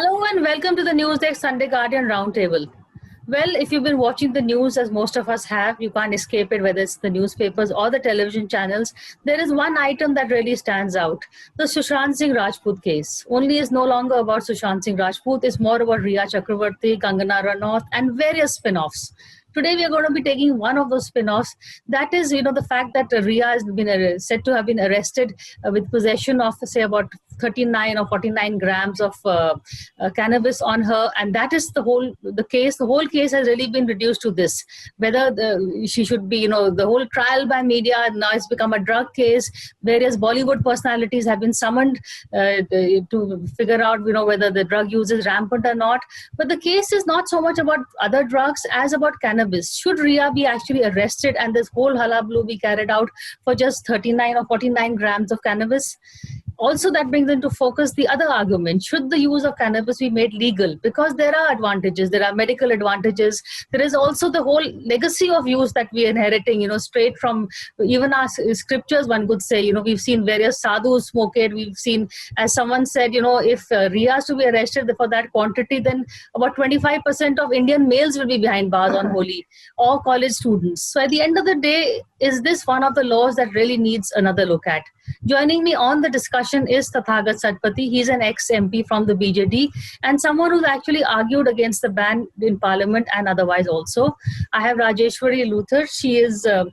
Hello and welcome to the NewsX Sunday Guardian Roundtable. Well, if you've been watching the news, as most of us have, you can't escape it, whether it's the newspapers or the television channels. There is one item that really stands out: the Sushant Singh Rajput case. Only is no longer about Sushant Singh Rajput, it's more about Riya Chakravarti, Kangana Ranaut, and various spin-offs. Today, we are going to be taking one of those spin-offs. That is, the fact that Riya has been said to have been arrested with possession of, say, about 39 or 49 grams of cannabis on her, and that is the case. The whole case has really been reduced to this: whether she should be, the whole trial by media now it's become a drug case. Various Bollywood personalities have been summoned to figure out, whether the drug use is rampant or not. But the case is not so much about other drugs as about cannabis. Should Riya be actually arrested and this whole hullabaloo be carried out for just 39 or 49 grams of cannabis? Also, that brings into focus the other argument: should the use of cannabis be made legal? Because there are advantages, there are medical advantages. There is also the whole legacy of use that we are inheriting, straight from even our scriptures, one could say. We've seen various sadhus smoke it. We've seen, as someone said, if Riya is to be arrested for that quantity, then about 25% of Indian males will be behind bars on Holi, or college students. So at the end of the day, is this one of the laws that really needs another look at? Joining me on the discussion is Tathagat Satpathy. He's an ex-MP from the BJD and someone who's actually argued against the ban in Parliament and otherwise also. I have Rajeshwari Luther. She is a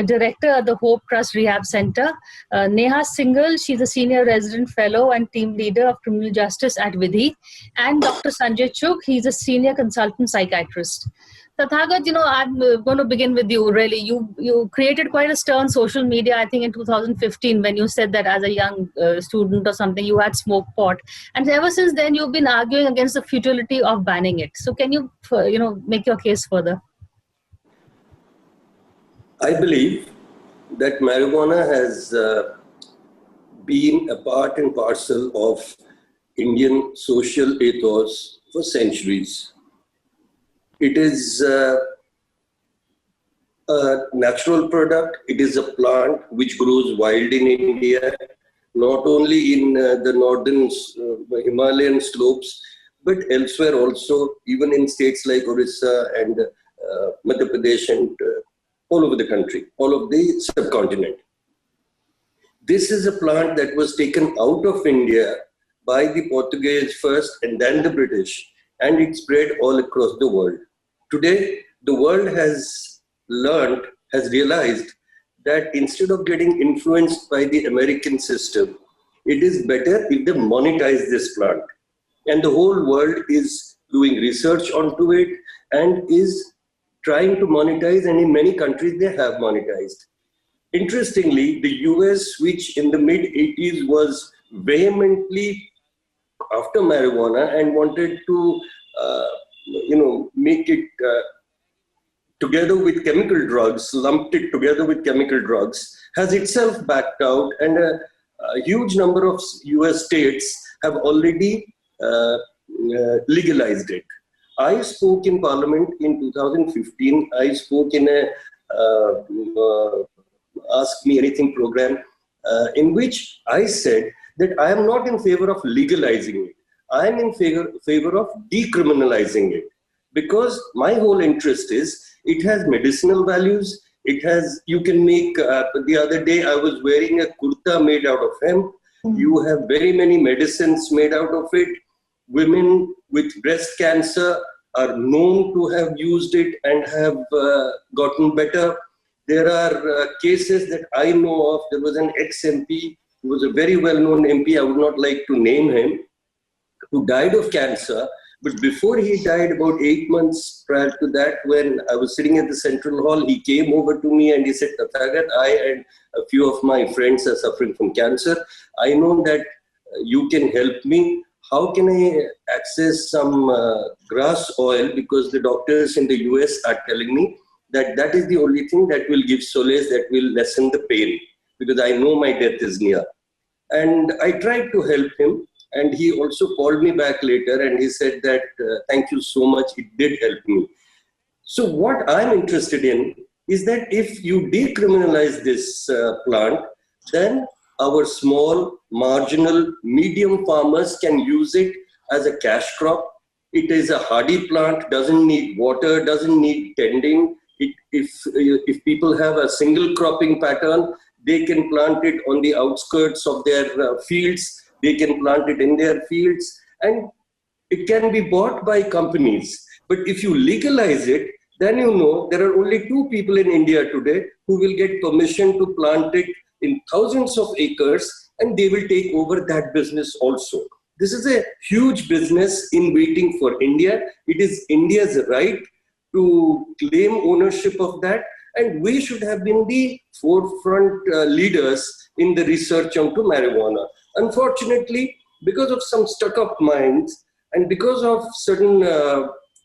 director at the Hope Trust Rehab Center. Neha Singhal, she's a senior resident fellow and team leader of criminal justice at Vidhi. And Dr. Sanjay Chugh, he's a senior consultant psychiatrist. Tathagat, I'm going to begin with you, really. You created quite a stir on social media, I think in 2015, when you said that as a young student or something, you had smoked pot. And ever since then, you've been arguing against the futility of banning it. So can you, make your case further? I believe that marijuana has been a part and parcel of Indian social ethos for centuries. It is a natural product. It is a plant which grows wild in India, not only in the northern Himalayan slopes, but elsewhere also, even in states like Orissa and Madhya Pradesh and all over the country, all of the subcontinent. This is a plant that was taken out of India by the Portuguese first and then the British, and it spread all across the world. Today, the world has realized that instead of getting influenced by the American system, it is better if they monetize this plant. And the whole world is doing research onto it and is trying to monetize, and in many countries they have monetized. Interestingly, the US, which in the mid-80s was vehemently after marijuana and wanted to make it together with chemical drugs, lumped it together with chemical drugs, has itself backed out, and a huge number of US states have already legalized it. I spoke in Parliament in 2015. I spoke in a Ask Me Anything program in which I said that I am not in favor of legalizing it. I am in favor of decriminalizing it, because my whole interest is it has medicinal values. You can make, the other day I was wearing a kurta made out of hemp. You have very many medicines made out of it. Women with breast cancer are known to have used it and have gotten better. There are cases that I know of. There was an ex-MP who was a very well-known MP, I would not like to name him, who died of cancer. But before he died, about 8 months prior to that, when I was sitting at the Central Hall, he came over to me and he said, Tathagat, I and a few of my friends are suffering from cancer. I know that you can help me. How can I access some grass oil? Because the doctors in the US are telling me that that is the only thing that will give solace, that will lessen the pain, because I know my death is near. And I tried to help him. And he also called me back later and he said that, thank you so much, it did help me. So what I'm interested in is that if you decriminalize this plant, then our small, marginal, medium farmers can use it as a cash crop. It is a hardy plant, doesn't need water, doesn't need tending. If people have a single cropping pattern, they can plant it on the outskirts of their fields. They can plant it in their fields, and it can be bought by companies. But if you legalize it, then you know there are only 2 people in India today who will get permission to plant it in thousands of acres, and they will take over that business also. This is a huge business in waiting for India. It is India's right to claim ownership of that, and we should have been the forefront leaders in the research onto marijuana. Unfortunately, because of some stuck-up minds and because of certain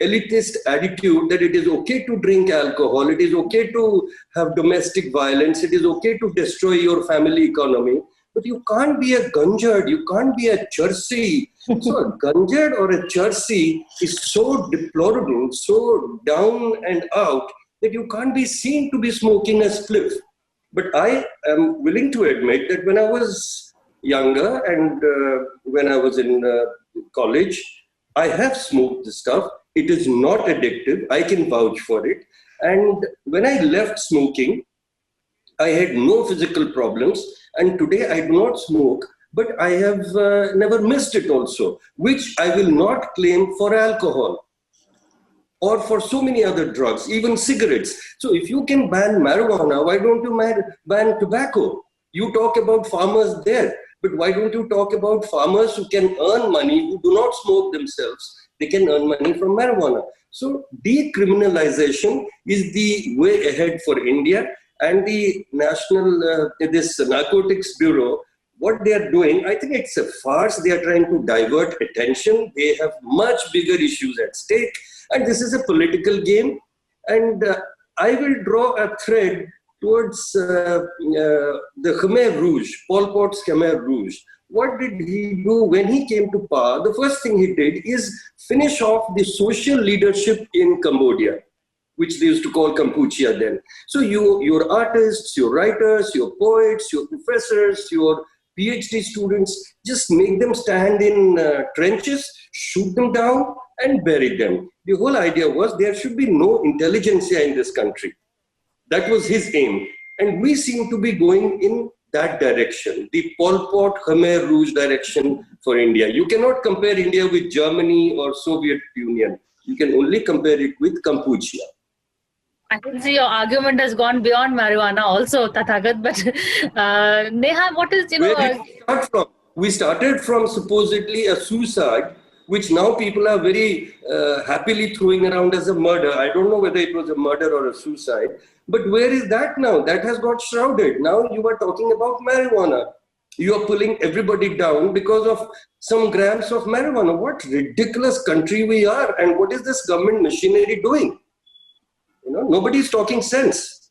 elitist attitude that it is okay to drink alcohol, it is okay to have domestic violence, it is okay to destroy your family economy, but you can't be a ganjad, you can't be a charsy. So a ganjad or a charsy is so deplorable, so down and out, that you can't be seen to be smoking a spliff. But I am willing to admit that when I was younger and when I was in college, I have smoked the stuff. It is not addictive. I can vouch for it. And when I left smoking, I had no physical problems. And today I do not smoke, but I have never missed it also, which I will not claim for alcohol or for so many other drugs, even cigarettes. So if you can ban marijuana, why don't you ban tobacco? You talk about farmers there, but why don't you talk about farmers who can earn money, who do not smoke themselves? They can earn money from marijuana. So decriminalization is the way ahead for India, and the this Narcotics Bureau, what they are doing, I think it's a farce. They are trying to divert attention. They have much bigger issues at stake, and this is a political game. And I will draw a thread towards the Khmer Rouge, Pol Pot's Khmer Rouge. What did he do when he came to power? The first thing he did is finish off the social leadership in Cambodia, which they used to call Kampuchea then. So your artists, your writers, your poets, your professors, your PhD students, just make them stand in trenches, shoot them down and bury them. The whole idea was there should be no intelligentsia in this country. That was his aim. And we seem to be going in that direction, the Pol Pot Khmer Rouge direction for India. You cannot compare India with Germany or Soviet Union. You can only compare it with Kampuchea. I can see your argument has gone beyond marijuana also, Tathagat, but Neha, what is, Where did we start from? We started from supposedly a suicide, which now people are very happily throwing around as a murder. I don't know whether it was a murder or a suicide, but where is that now? That has got shrouded. Now you are talking about marijuana. You are pulling everybody down because of some grams of marijuana. What ridiculous country we are, and what is this government machinery doing? You know, nobody's talking sense.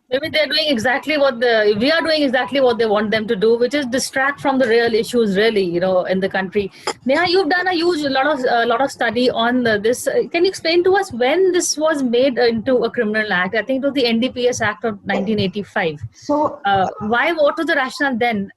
Maybe they're doing exactly what we are doing exactly what they want them to do, which is distract from the real issues, really, in the country. Neha, you've done a lot of study on this. Can you explain to us when this was made into a criminal act? I think it was the NDPS Act of 1985. So, what was the rationale then?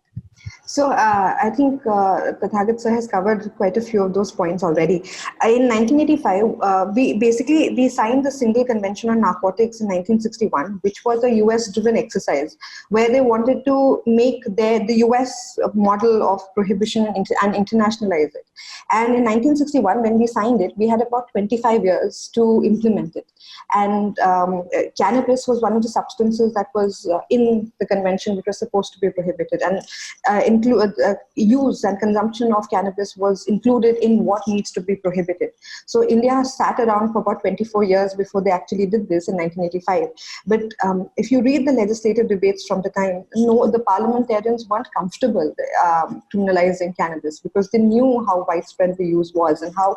So I think Tathagat sir has covered quite a few of those points already. In 1985, we signed the Single Convention on Narcotics in 1961, which was a US-driven exercise where they wanted to make the US model of prohibition and internationalize it. And in 1961, when we signed it, we had about 25 years to implement it. And cannabis was one of the substances that was in the convention, which was supposed to be prohibited. And use and consumption of cannabis was included in what needs to be prohibited. So India has sat around for about 24 years before they actually did this in 1985. But if you read the legislative debates from the time, no, the parliamentarians weren't comfortable criminalizing cannabis because they knew how widespread the use was and how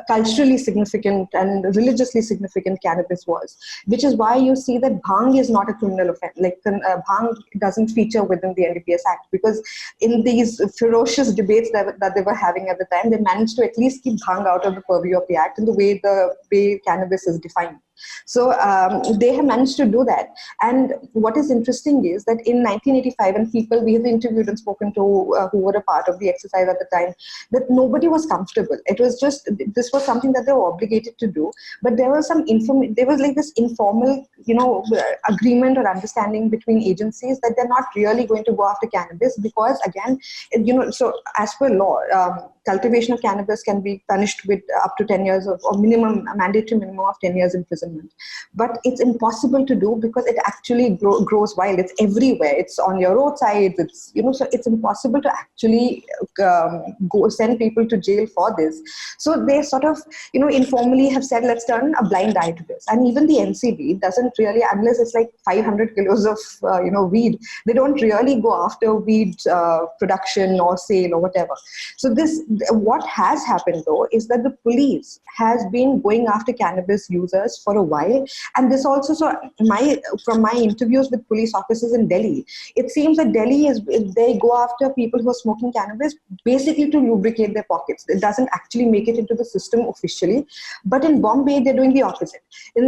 culturally significant and religiously significant cannabis was, which is why you see that bhang is not a criminal offense. Like bhang doesn't feature within the NDPS Act, because in these ferocious debates that they were having at the time, they managed to at least keep bhang out of the purview of the act in the way cannabis is defined. So they have managed to do that. And what is interesting is that in 1985, and people we have interviewed and spoken to who were a part of the exercise at the time, that nobody was comfortable. It was just, this was something that they were obligated to do. But there was there was like this informal, agreement or understanding between agencies that they're not really going to go after cannabis because, again, so as per law, cultivation of cannabis can be punished with up to 10 years or a mandatory minimum of 10 years imprisonment. But it's impossible to do because it actually grows wild. It's everywhere. It's on your roadside. It's, so it's impossible to actually go send people to jail for this. So they sort of, informally have said, let's turn a blind eye to this. And even the NCB doesn't really, unless it's like 500 kilos of, weed, they don't really go after weed production or sale or whatever. So what has happened though is that the police has been going after cannabis users for a while. And this also, from my interviews with police officers in Delhi, it seems that Delhi they go after people who are smoking cannabis basically to lubricate their pockets. It doesn't actually make it into the system officially. But in Bombay, they're doing the opposite.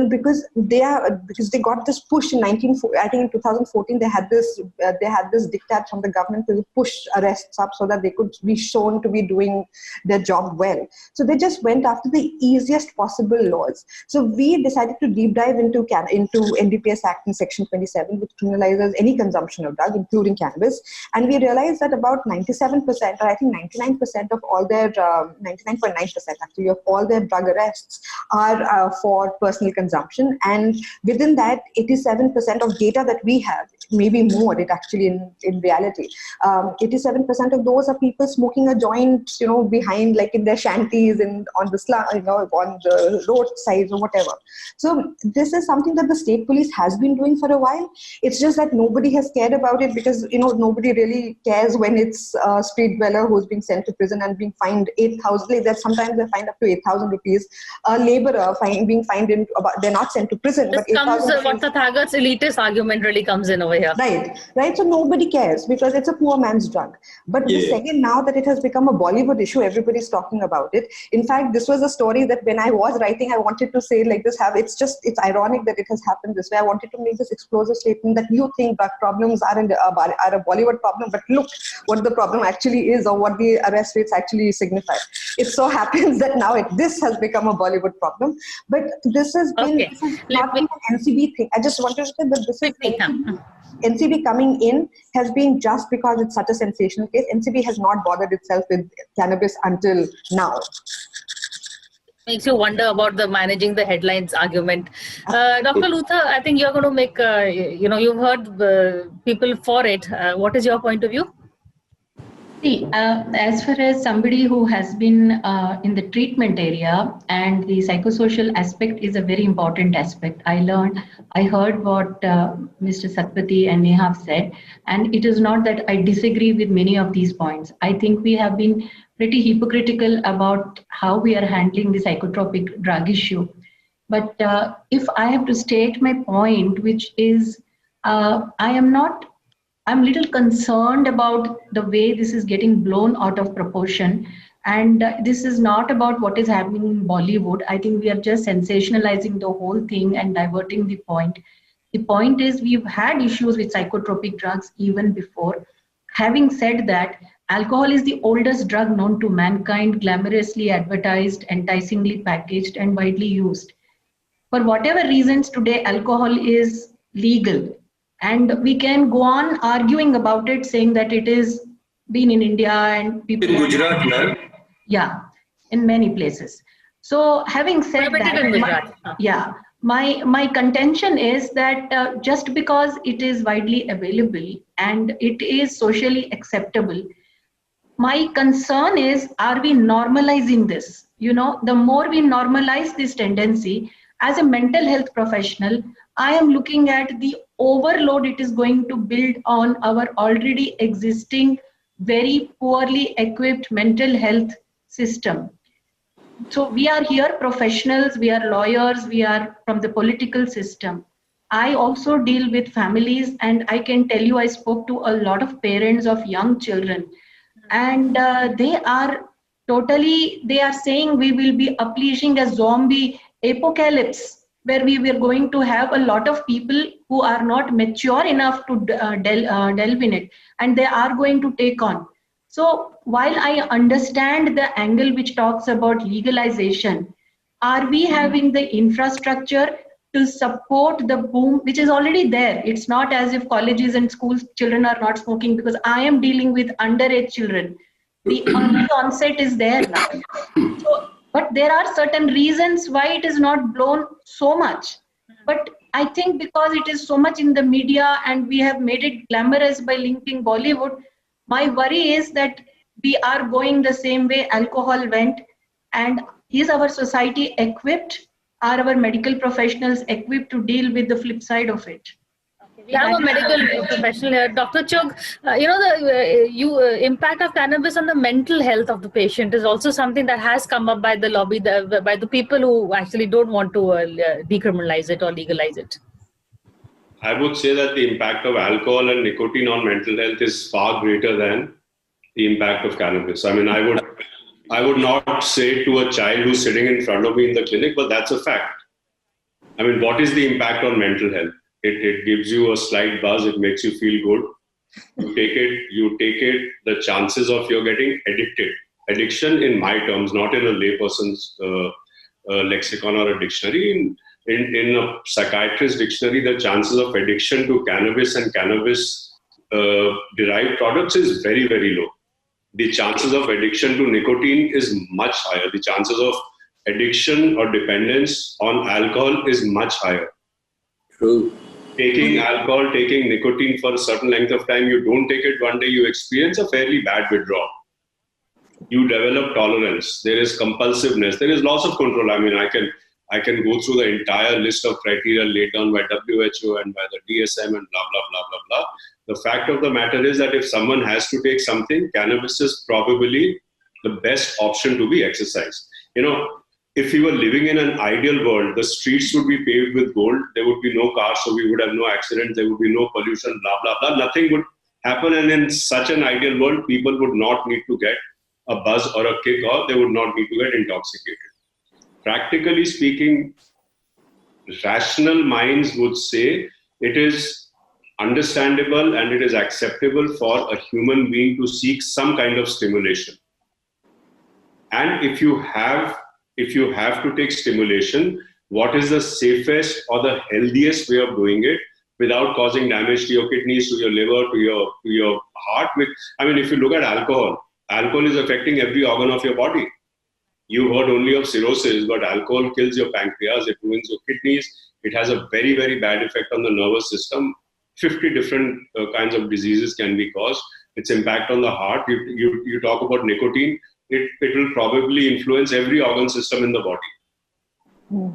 Because they got this push in 2014, they had this diktat from the government to push arrests up so that they could be shown to be doing their job well. So they just went after the easiest possible laws. So we decided to deep dive into NDPS Act in Section 27, which criminalizes any consumption of drug, including cannabis. And we realized that about 97%, or I think 99% of all their, 99.9% actually, of all their drug arrests are for personal consumption. And within that, 87% of data that we have, maybe more, it actually in reality, 87% of those are people smoking a joint, behind, like in their shanties and on the roadsides or whatever. So this is something that the state police has been doing for a while. It's just that nobody has cared about it because, nobody really cares when it's a street dweller who's being sent to prison and being fined 8,000. Like that, sometimes they find up to 8,000 rupees. A laborer being fined they're not sent to prison. This but comes, what Tathagat's elitist argument really comes in over here. Right. So nobody cares because it's a poor man's drug. But the second, now that it has become a Bollywood issue, everybody's talking about it. In fact, this was a story that when I was writing, I wanted to say like this. It's ironic that it has happened this way. I wanted to make this explosive statement that you think drug problems are a Bollywood problem, but look what the problem actually is, or what the arrest rates actually signify. It so happens that now this has become a Bollywood problem. But this has been not been an NCB thing. I just wanted to say that this is NCB coming in has been just because it's such a sensational case. NCB has not bothered itself with cannabis until now. Makes you wonder about the managing the headlines argument. Dr. Luther, I think you're going to make, you've heard people for it. What is your point of view? See, as far as somebody who has been in the treatment area, and the psychosocial aspect is a very important aspect. I heard what Mr. Satpathy and Neha said, and it is not that I disagree with many of these points. I think we have been pretty hypocritical about how we are handling the psychotropic drug issue. But if I have to state my point, which is I'm a little concerned about the way this is getting blown out of proportion. And this is not about what is happening in Bollywood. I think we are just sensationalizing the whole thing and diverting the point. The point is we've had issues with psychotropic drugs even before. Having said that, alcohol is the oldest drug known to mankind, glamorously advertised, enticingly packaged, and widely used. For whatever reasons, today alcohol is legal. And we can go on arguing about it, saying that it is been in India and people in Gujarat now. Yeah, in many places. So having said that, my contention is that just because it is widely available and it is socially acceptable, my concern is, are we normalizing this? The more we normalize this tendency, as a mental health professional, I am looking at the overload it is going to build on our already existing, very poorly equipped mental health system. So we are here professionals, we are lawyers, we are from the political system. I also deal with families, and I can tell you I spoke to a lot of parents of young children, and they are saying we will be unleashing a zombie apocalypse where we were going to have a lot of people who are not mature enough to delve in it, and they are going to take on. So while I understand the angle which talks about legalization, are we having the infrastructure to support the boom which is already there? It's not as if colleges and schools children are not smoking, because I am dealing with underage children. The early onset is there now. So, but there are certain reasons why it is not blown so much. But I think because it is so much in the media and we have made it glamorous by linking Bollywood, my worry is that we are going the same way alcohol went. And is our society equipped? Are our medical professionals equipped to deal with the flip side of it? We have a medical professional here, Dr. Chugh. The impact of cannabis on the mental health of the patient is also something that has come up by the lobby, by the people who actually don't want to decriminalize it or legalize it. I would say that the impact of alcohol and nicotine on mental health is far greater than the impact of cannabis. I mean, I would not say to a child who's sitting in front of me in the clinic, but that's a fact. I mean, what is the impact on mental health? It gives you a slight buzz. It makes you feel good. You take it. The chances of you getting addicted. Addiction, in my terms, not in a layperson's lexicon or a dictionary. In a psychiatrist's dictionary, the chances of addiction to cannabis and cannabis derived products is very, very low. The chances of addiction to nicotine is much higher. The chances of addiction or dependence on alcohol is much higher. True. Taking alcohol, taking nicotine for a certain length of time, you don't take it one day, you experience a fairly bad withdrawal. You develop tolerance. There is compulsiveness. There is loss of control. I mean, I can go through the entire list of criteria laid down by WHO and by the DSM and blah, blah, blah, blah, blah. The fact of the matter is that if someone has to take something, cannabis is probably the best option to be exercised. You know, if we were living in an ideal world, the streets would be paved with gold. There would be no cars, so we would have no accidents. There would be no pollution, blah, blah, blah. Nothing would happen. And in such an ideal world, people would not need to get a buzz or a kick, or they would not need to get intoxicated. Practically speaking, rational minds would say it is understandable and it is acceptable for a human being to seek some kind of stimulation. And if you have to take stimulation, what is the safest or the healthiest way of doing it without causing damage to your kidneys, to your liver, to your heart? If you look at alcohol is affecting every organ of your body. You heard only of cirrhosis, but alcohol kills your pancreas, it ruins your kidneys, it has a very, very bad effect on the nervous system. 50 different kinds of diseases can be caused. Its impact on the heart, you talk about nicotine, it will probably influence every organ system in the body.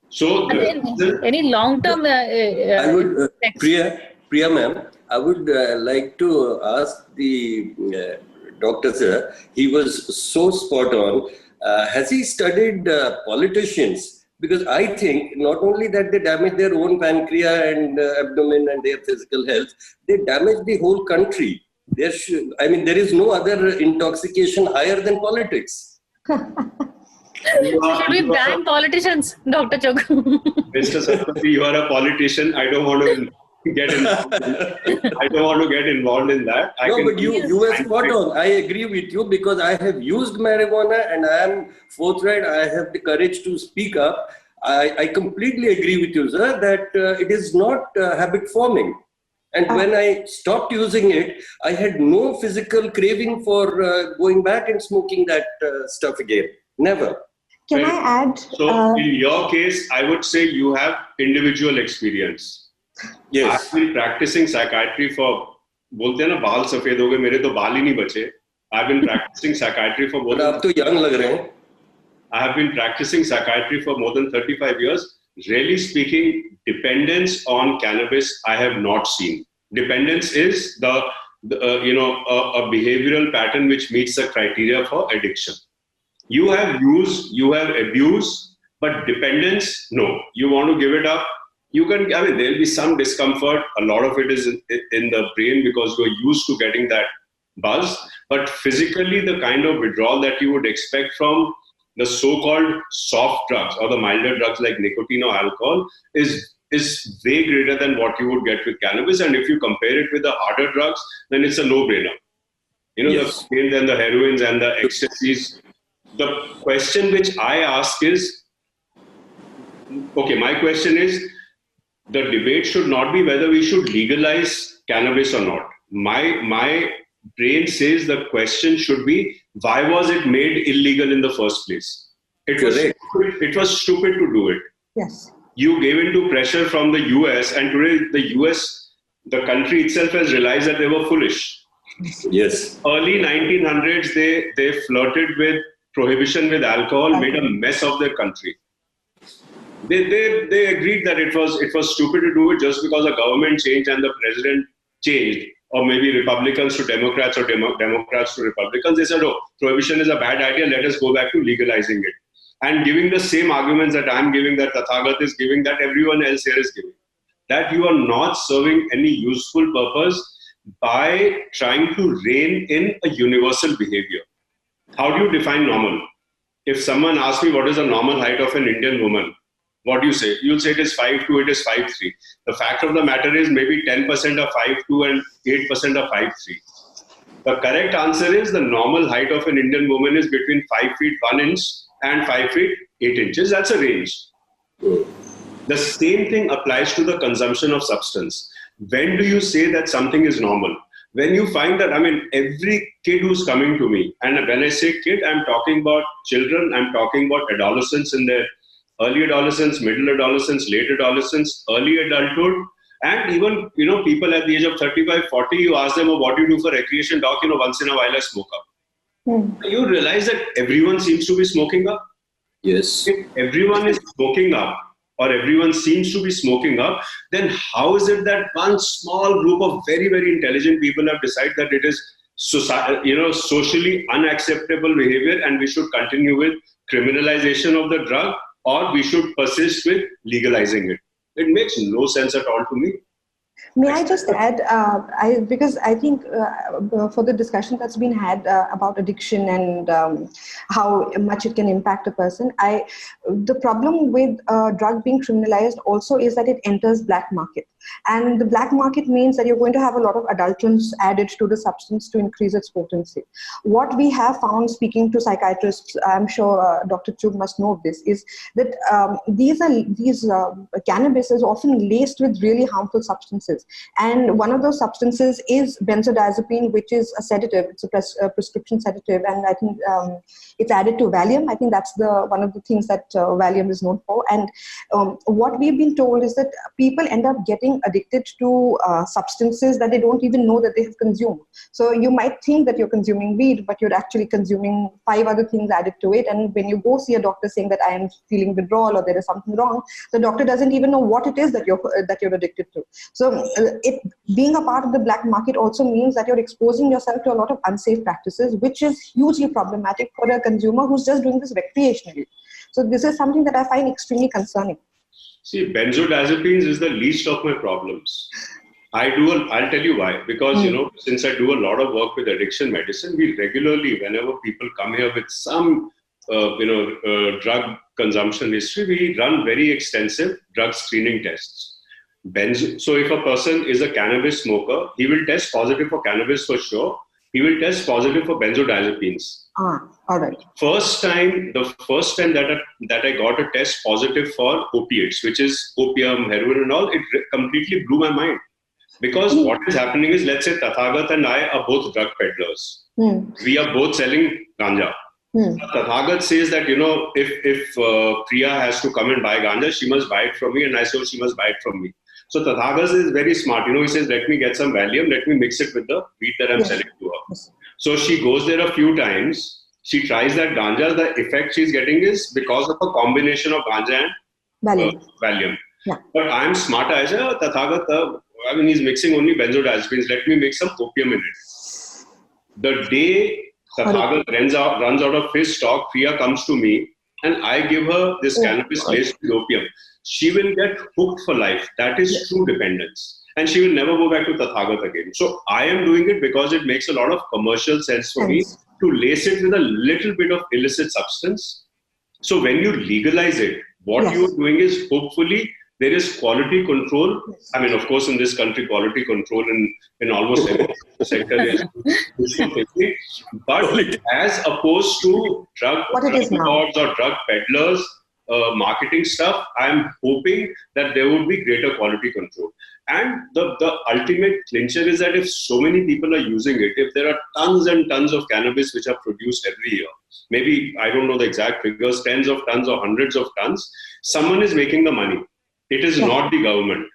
So, any long-term... I would, Priya ma'am, I would like to ask the doctor sir, he was so spot on. Has he studied politicians? Because I think not only that they damage their own pancreas and abdomen and their physical health, they damage the whole country. There is no other intoxication higher than politics. Should we ban politicians, Dr. Chugh? Mr. Sarpati, you are a politician. I don't want to get involved. I don't want to get involved in that. But you were spot on. I agree with you because I have used marijuana and I am forthright. I have the courage to speak up. I completely agree with you, sir, that it is not habit forming. And when I stopped using it, I had no physical craving for going back and smoking that stuff again. Never. Can I add? So in your case, I would say you have individual experience. Yes. I've been practicing psychiatry for, bolte hain na baal safed ho gaye, mere to baal hi nahi bache. I've been practicing psychiatry for more than... Aap to young lag rahe hain. I have been practicing psychiatry for more than 35 years. Really speaking, dependence on cannabis, I have not seen. Dependence is a behavioral pattern which meets the criteria for addiction. You have used, you have abused, but dependence, no. You want to give it up. You can, there'll be some discomfort. A lot of it is in the brain because you're used to getting that buzz. But physically, the kind of withdrawal that you would expect from the so-called soft drugs or the milder drugs like nicotine or alcohol is way greater than what you would get with cannabis. And if you compare it with the harder drugs, then it's a no-brainer. Yes. The cocaine and the heroines and the ecstasies. The question which I ask is, okay, my question is, the debate should not be whether we should legalize cannabis or not. My brain says the question should be, why was it made illegal in the first place? It was stupid to do it. Yes. You gave into pressure from the US, and today the US, the country itself has realized that they were foolish. Yes. Early 1900s, they flirted with prohibition with alcohol, made a mess of their country. They agreed that it was stupid to do it just because the government changed and the president changed, or maybe Republicans to Democrats or Democrats to Republicans. They said, oh, prohibition is a bad idea, let us go back to legalizing it. And giving the same arguments that I'm giving, that Tathagat is giving, that everyone else here is giving. That you are not serving any useful purpose by trying to rein in a universal behavior. How do you define normal? If someone asks me what is the normal height of an Indian woman, what do you say? You'll say it is 5'2", it is 5'3". The fact of the matter is maybe 10% are 5'2" and 8% are 5'3". The correct answer is the normal height of an Indian woman is between 5 feet 1 inch and 5 feet 8 inches. That's a range. The same thing applies to the consumption of substance. When do you say that something is normal? When you find that, every kid who's coming to me, and when I say kid, I'm talking about children, I'm talking about adolescents in their early adolescence, middle adolescence, late adolescence, early adulthood, and even, people at the age of 35, 40, you ask them, what do you do for recreation? Doc, once in a while I smoke up. You realize that everyone seems to be smoking up. Yes. If everyone is smoking up, or everyone seems to be smoking up, then how is it that one small group of very, very intelligent people have decided that it is socially unacceptable behavior and we should continue with criminalization of the drug, or we should persist with legalizing it? It makes no sense at all to me. May I just add, because I think for the discussion that's been had about addiction and how much it can impact a person, the problem with drug being criminalized also is that it enters black market. And the black market means that you're going to have a lot of adulterants added to the substance to increase its potency. What we have found, speaking to psychiatrists, I'm sure Dr. Chug must know this, is that these cannabis is often laced with really harmful substances. And one of those substances is benzodiazepine, which is a sedative. It's a prescription sedative, and I think it's added to Valium. I think that's one of the things that Valium is known for. And what we've been told is that people end up getting addicted to substances that they don't even know that they have consumed. So you might think that you're consuming weed, but you're actually consuming 5 other things added to it. And when you go see a doctor saying that I am feeling withdrawal or there is something wrong, the doctor doesn't even know what it is that you're addicted to. So it being a part of the black market also means that you're exposing yourself to a lot of unsafe practices, which is hugely problematic for a consumer who's just doing this recreationally. So this is something that I find extremely concerning. See, benzodiazepines is the least of my problems. I'll tell you why. Because, since I do a lot of work with addiction medicine, we regularly, whenever people come here with some, drug consumption history, we run very extensive drug screening tests. So if a person is a cannabis smoker, he will test positive for cannabis for sure. He will test positive for benzodiazepines. All right. The first time that I got a test positive for opiates, which is opium, heroin and all, it completely blew my mind. Because what is happening is, let's say Tathagat and I are both drug peddlers. We are both selling ganja. Tathagat says that, if Priya has to come and buy ganja, she must buy it from me, and I say she must buy it from me. So Tathagat is very smart. He says, let me get some Valium, let me mix it with the weed that I'm selling to her. Yes. So she goes there a few times, she tries that ganja, the effect she's getting is because of a combination of ganja and Valium. Yeah. But I'm smarter. I say, Tathagat, he's mixing only benzodiazepines, let me mix some opium in it. The day Tathagat runs out of his stock, Priya comes to me and I give her this cannabis laced with opium. She will get hooked for life. That is true dependence. And she will never go back to Tathagat again. So I am doing it because it makes a lot of commercial sense for me to lace it with a little bit of illicit substance So when you legalize it, what Yes. you are doing is hopefully there is quality control. I mean, of course, in this country, quality control in almost every sector is useful quickly. But as opposed to drug lords or drug peddlers, marketing stuff, I'm hoping that there would be greater quality control. And the ultimate clincher is that if so many people are using it, if there are tons and tons of cannabis which are produced every year, maybe, I don't know the exact figures, tens of tons or hundreds of tons, someone is making the money. It is not the government.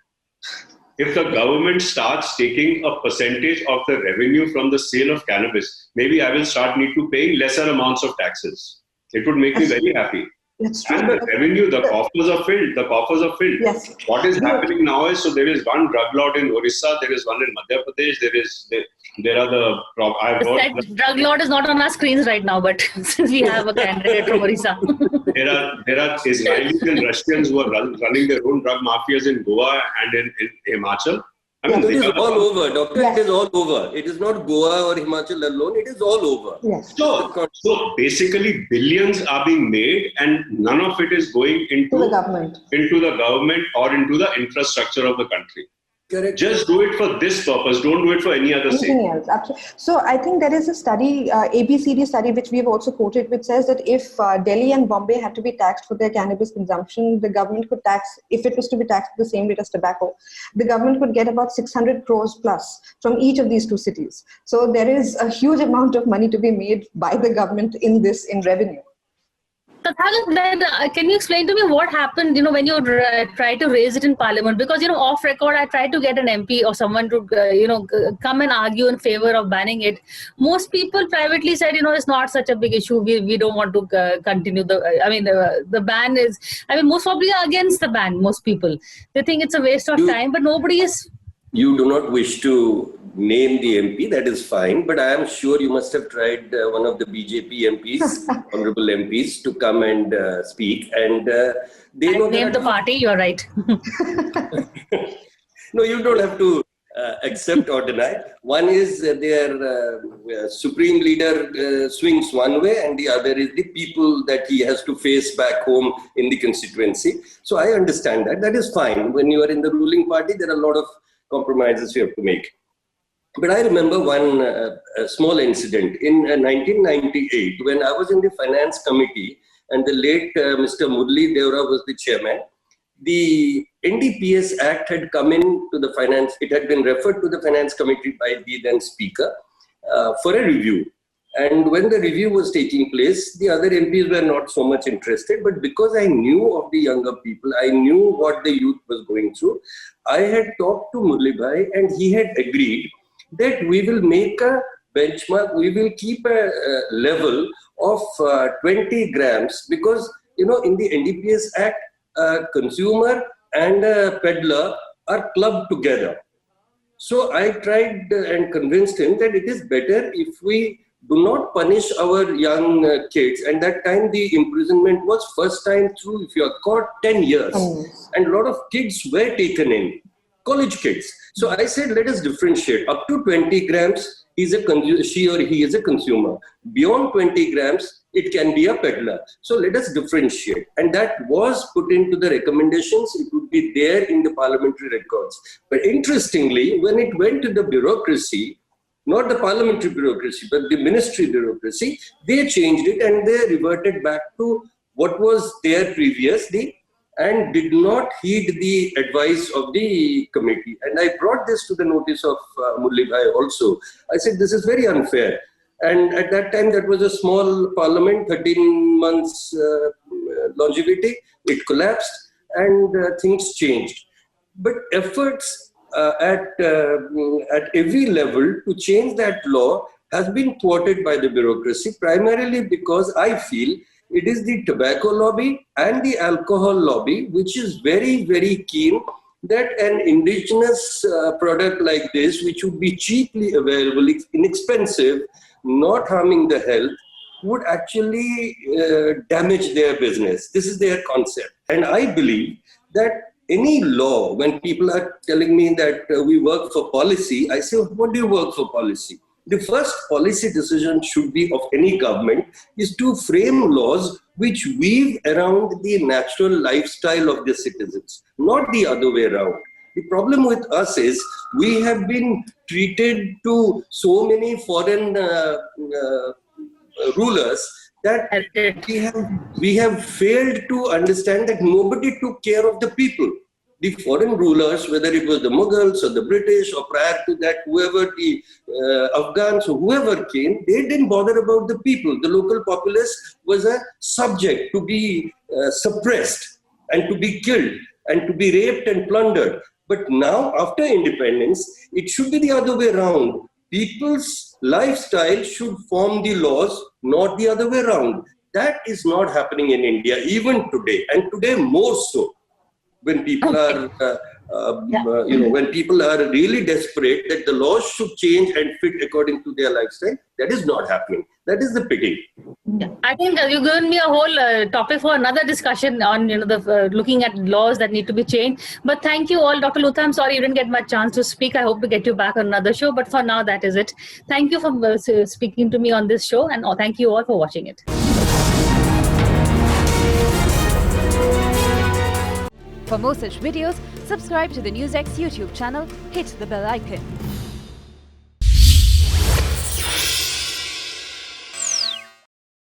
If the government starts taking a percentage of the revenue from the sale of cannabis, maybe I will start need to pay lesser amounts of taxes. It would make me very happy. That's true. And the revenue, the coffers are filled. The coffers are filled. Yes. What is happening now is, so there is one drug lord in Orissa, there is one in Madhya Pradesh, there are the drug lord is not on our screens right now, but since we have a candidate from Orissa. there are Israelis and Russians who are running their own drug mafias in Goa and in Himachal. I mean, it is all over, doctor. Yes. It is all over. It is not Goa or Himachal alone. It is all over. Yes. So basically, billions are being made, and none of it is going into the government or into the infrastructure of the country. Correct. Just do it for this purpose. Don't do it for any other sake. Anything else, absolutely. So I think there is a study, ABCD study, which we've also quoted, which says that if Delhi and Bombay had to be taxed for their cannabis consumption, the government could tax, if it was to be taxed at the same rate as tobacco, the government could get about 600 crores plus from each of these two cities. So there is a huge amount of money to be made by the government in revenue. Can you explain to me what happened, when you try to raise it in Parliament? Because, off record, I tried to get an MP or someone to, come and argue in favor of banning it. Most people privately said, it's not such a big issue. We don't want to continue the ban is, most probably are against the ban, most people. They think it's a waste of time, but nobody is. You do not wish to name the MP, that is fine, but I am sure you must have tried one of the BJP MPs, honorable MPs, to come and speak, and they know name the party. You're right. No, you don't have to accept or deny. One is their supreme leader swings one way, and the other is the people that he has to face back home in the constituency. So I understand that. That is fine. When you are in the ruling party, there are a lot of compromises you have to make. But I remember one small incident in 1998 when I was in the finance committee and the late Mr. Murli Devra was the chairman. The NDPS Act had come in to the finance, it had been referred to the finance committee by the then speaker for a review. And when the review was taking place, the other MPs were not so much interested, but because I knew of the younger people, I knew what the youth was going through, I had talked to Murli Bhai and he had agreed that we will make a benchmark, we will keep a level of 20 grams because, in the NDPS Act, consumer and peddler are clubbed together. So I tried and convinced him that it is better if we do not punish our young kids. And that time the imprisonment was first time through, if you are caught, 10 years. And a lot of kids were taken in, college kids. So I said, let us differentiate. Up to 20 grams, she or he is a consumer. Beyond 20 grams, it can be a peddler. So let us differentiate. And that was put into the recommendations. It would be there in the parliamentary records. But interestingly, when it went to the bureaucracy, not the parliamentary bureaucracy, but the ministry bureaucracy, they changed it and they reverted back to what was there previously and did not heed the advice of the committee. And I brought this to the notice of Murli Bhai also. I said, this is very unfair. And at that time, that was a small parliament, 13 months longevity. It collapsed and things changed. But efforts at every level to change that law has been thwarted by the bureaucracy, primarily because I feel it is the tobacco lobby and the alcohol lobby, which is very, very keen that an indigenous product like this, which would be cheaply available, inexpensive, not harming the health, would actually damage their business. This is their concept. And I believe that any law, when people are telling me that we work for policy, I say, what do you work for policy? The first policy decision should be of any government is to frame laws which weave around the natural lifestyle of the citizens, not the other way around. The problem with us is we have been treated to so many foreign rulers that we have failed to understand that nobody took care of the people. The foreign rulers, whether it was the Mughals or the British or prior to that, whoever the Afghans or whoever came, they didn't bother about the people. The local populace was a subject to be suppressed and to be killed and to be raped and plundered. But now, after independence, it should be the other way around. People's lifestyle should form the laws, not the other way around. That is not happening in India, even today, and today more so. When people are, when people are really desperate that the laws should change and fit according to their lifestyle, that is not happening. That is the pity. Yeah. I think you've given me a whole topic for another discussion on the looking at laws that need to be changed. But thank you all, Dr. Lutha. I'm sorry you didn't get much chance to speak. I hope to get you back on another show. But for now, that is it. Thank you for speaking to me on this show, and thank you all for watching it. For more such videos, subscribe to the NewsX YouTube channel, hit the bell icon.